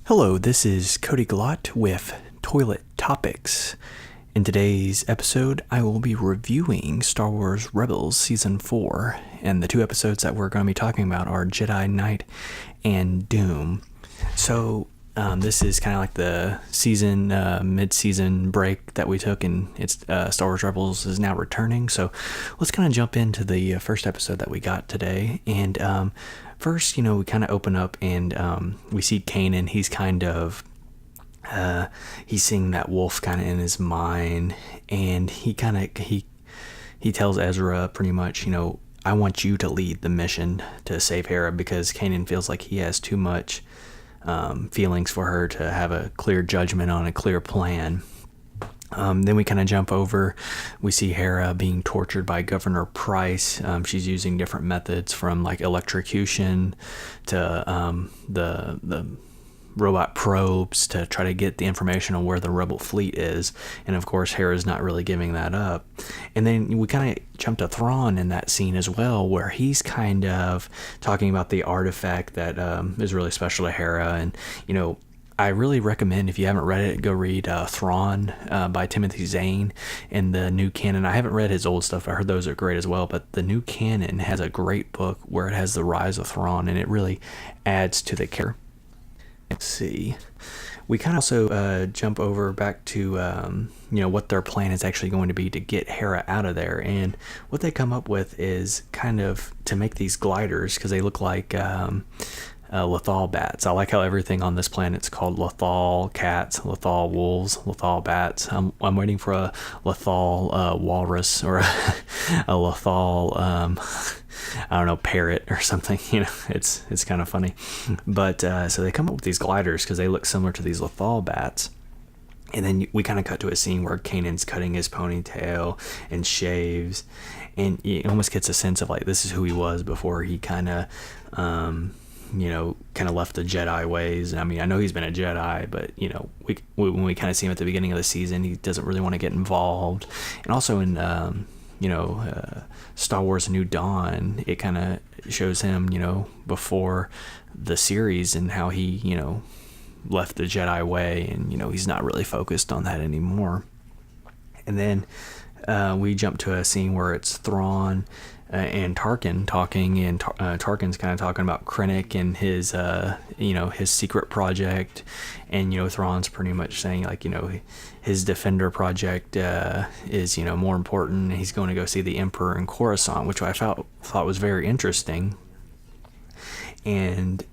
Hello, this is Cody Galot with Toilet Topics. In today's episode, I will be reviewing Star Wars Rebels Season 4, and the two episodes that we're going to be talking about are Jedi Knight and Doom. So, this is kind of like the season, mid-season break that we took, and it's Star Wars Rebels is now returning. So, let's kind of jump into the first episode that we got today, and first, we kind of open up and we see Kanan. He's kind of, he's seeing that wolf kind of in his mind, and he tells Ezra pretty much, I want you to lead the mission to save Hera, because Kanan feels like he has too much feelings for her to have a clear judgment on a clear plan. Then we kind of jump over. We see Hera being tortured by Governor Price. She's using different methods, from like electrocution to the robot probes to try to get the information on where the rebel fleet is. And of course, Hera's not really giving that up. And then we kind of jump to Thrawn in that scene as well, where he's kind of talking about the artifact that is really special to Hera. And, I really recommend, if you haven't read it, go read Thrawn by Timothy Zahn in the new canon. I haven't read his old stuff. I heard those are great as well, but the new canon has a great book where it has the rise of Thrawn, and it really adds to the character. Let's see. We kind of also jump over back to, what their plan is actually going to be to get Hera out of there. And what they come up with is kind of to make these gliders, because they look like Lethal bats. I like how everything on this planet's called Lethal cats, Lethal wolves, Lethal bats. I'm waiting for a Lethal walrus, or a Lethal parrot or something. It's kind of funny. But so they come up with these gliders because they look similar to these Lethal bats. And then we kind of cut to a scene where Kanan's cutting his ponytail and shaves, and he almost gets a sense of like this is who he was before he kind of left the Jedi ways. I mean, I know he's been a Jedi, but, when we kind of see him at the beginning of the season, he doesn't really want to get involved. And also in, Star Wars New Dawn, it kind of shows him, before the series, and how he, left the Jedi way, and, he's not really focused on that anymore. And then we jump to a scene where it's Thrawn and Tarkin talking, and Tarkin's kind of talking about Krennic and his his secret project, and Thrawn's pretty much saying like his Defender project is more important, and he's going to go see the Emperor in Coruscant, which I thought was very interesting. And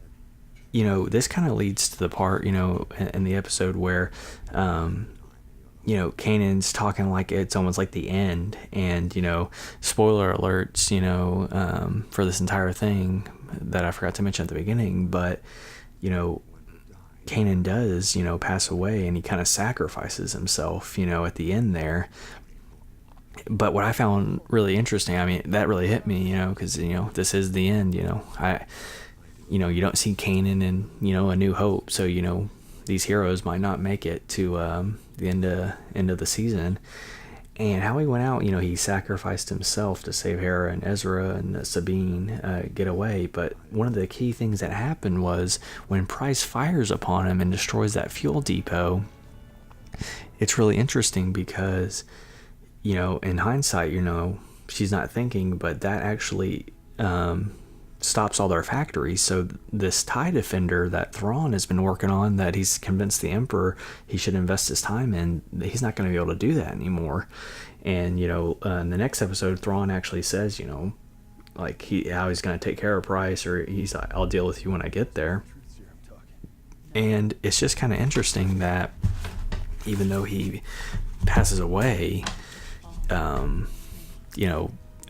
this kind of leads to the part in the episode where Kanan's talking like it's almost like the end, and, spoiler alerts, for this entire thing that I forgot to mention at the beginning, but, Kanan does, pass away, and he kind of sacrifices himself, at the end there. But what I found really interesting, I mean, that really hit me, because, this is the end, you don't see Kanan in, A New Hope, so, these heroes might not make it to the end of the season. And how he went out, he sacrificed himself to save Hera and Ezra and Sabine get away. But one of the key things that happened was when Price fires upon him and destroys that fuel depot. It's really interesting because, in hindsight, she's not thinking, but that actually stops all their factories. So this TIE Defender that Thrawn has been working on, that he's convinced the Emperor he should invest his time in, he's not going to be able to do that anymore. And in the next episode, Thrawn actually says like how he's going to take care of Price, or he's like, I'll deal with you when I get there. And it's just kind of interesting that even though he passes away,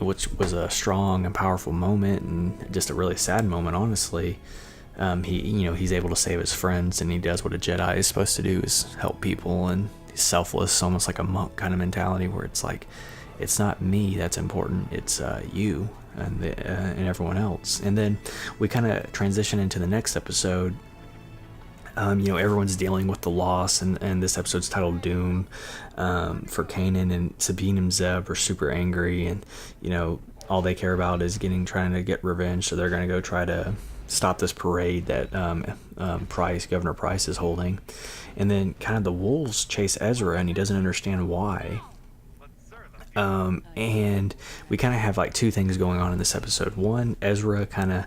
which was a strong and powerful moment, and just a really sad moment, honestly. He's able to save his friends, and he does what a Jedi is supposed to do, is help people, and he's selfless, almost like a monk kind of mentality, where it's like, it's not me that's important, it's you and everyone else. And then we kind of transition into the next episode. Everyone's dealing with the loss, and this episode's titled Doom, for Kanan, and Sabine and Zeb are super angry, and all they care about is trying to get revenge, so they're going to go try to stop this parade that Governor Price is holding. And then kind of the wolves chase Ezra, and he doesn't understand why. And we kind of have like two things going on in this episode. One, Ezra kind of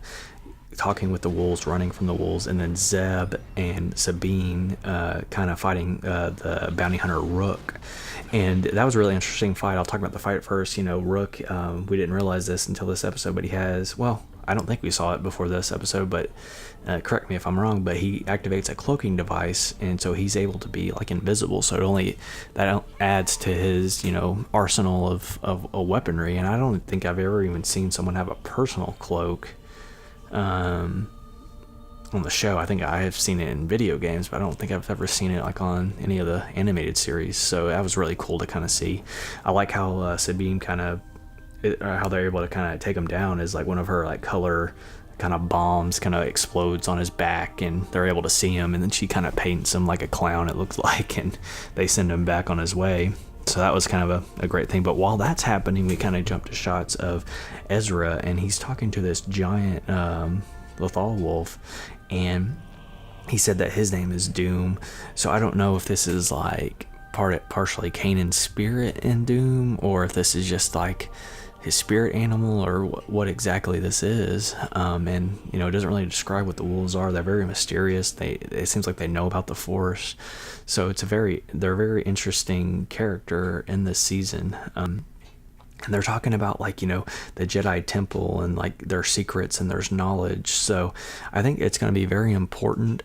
talking with the wolves, running from the wolves, and then Zeb and Sabine kind of fighting the bounty hunter Rook. And that was a really interesting fight. I'll talk about the fight first. Rook, we didn't realize this until this episode, but he has, well, I don't think we saw it before this episode, but correct me if I'm wrong, but he activates a cloaking device, and so he's able to be like invisible. So that adds to his, arsenal of weaponry. And I don't think I've ever even seen someone have a personal cloak on the show. I think I have seen it in video games, but I don't think I've ever seen it like on any of the animated series. So that was really cool to kind of see. I like how Sabine how they're able to kind of take him down is like one of her like color kind of bombs kind of explodes on his back, and they're able to see him, and then she kind of paints him like a clown, it looks like, and they send him back on his way. So that was kind of a great thing. But while that's happening, we kind of jump to shots of Ezra, and he's talking to this giant Lothal wolf, and he said that his name is Doom. So I don't know if this is like partially Kanan's spirit in Doom, or if this is just like his spirit animal, or what exactly this is. And it doesn't really describe what the wolves are. They're very mysterious. It seems like they know about the Force, so they're a very interesting character in this season. And they're talking about like the Jedi temple and like their secrets, and there's knowledge. So I think it's going to be very important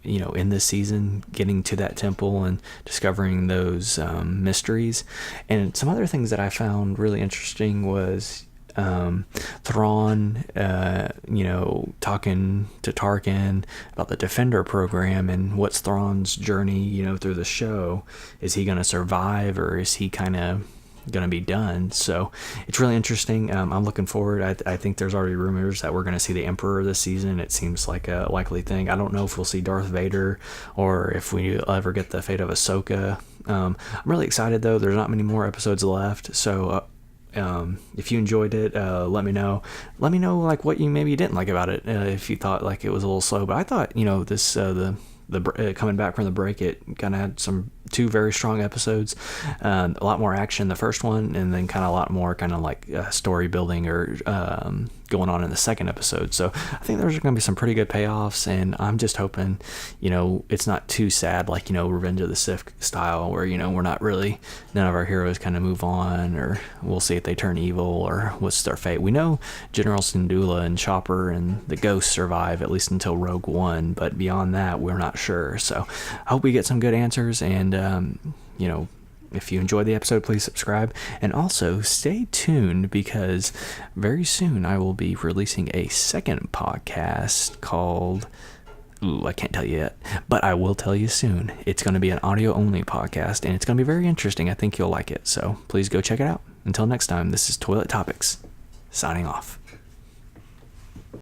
in this season, getting to that temple and discovering those mysteries. And some other things that I found really interesting was Thrawn, talking to Tarkin about the Defender program, and what's Thrawn's journey, through the show. Is he going to survive, or is he kind of going to be done? So it's really interesting. I'm looking forward. I think there's already rumors that we're going to see the Emperor this season. It seems like a likely thing. I don't know if we'll see Darth Vader, or if we ever get the fate of Ahsoka. I'm really excited though. There's not many more episodes left, so if you enjoyed it, let me know like what you maybe didn't like about it, if you thought like it was a little slow. But I thought this the coming back from the break, it kind of had two very strong episodes, a lot more action the first one, and then kind of a lot more kind of like story building or going on in the second episode. So I think there's going to be some pretty good payoffs, and I'm just hoping it's not too sad like Revenge of the Sith style, where we're not really, none of our heroes kind of move on, or we'll see if they turn evil or what's their fate. We know General Syndulla and Chopper and the Ghost survive at least until Rogue One, but beyond that we're not sure. So I hope we get some good answers, and if you enjoyed the episode, please subscribe, and also stay tuned, because very soon I will be releasing a second podcast called, I can't tell you yet, but I will tell you soon. It's going to be an audio only podcast, and it's going to be very interesting. I think you'll like it, so please go check it out. Until next time, this is Toilet Topics, signing off.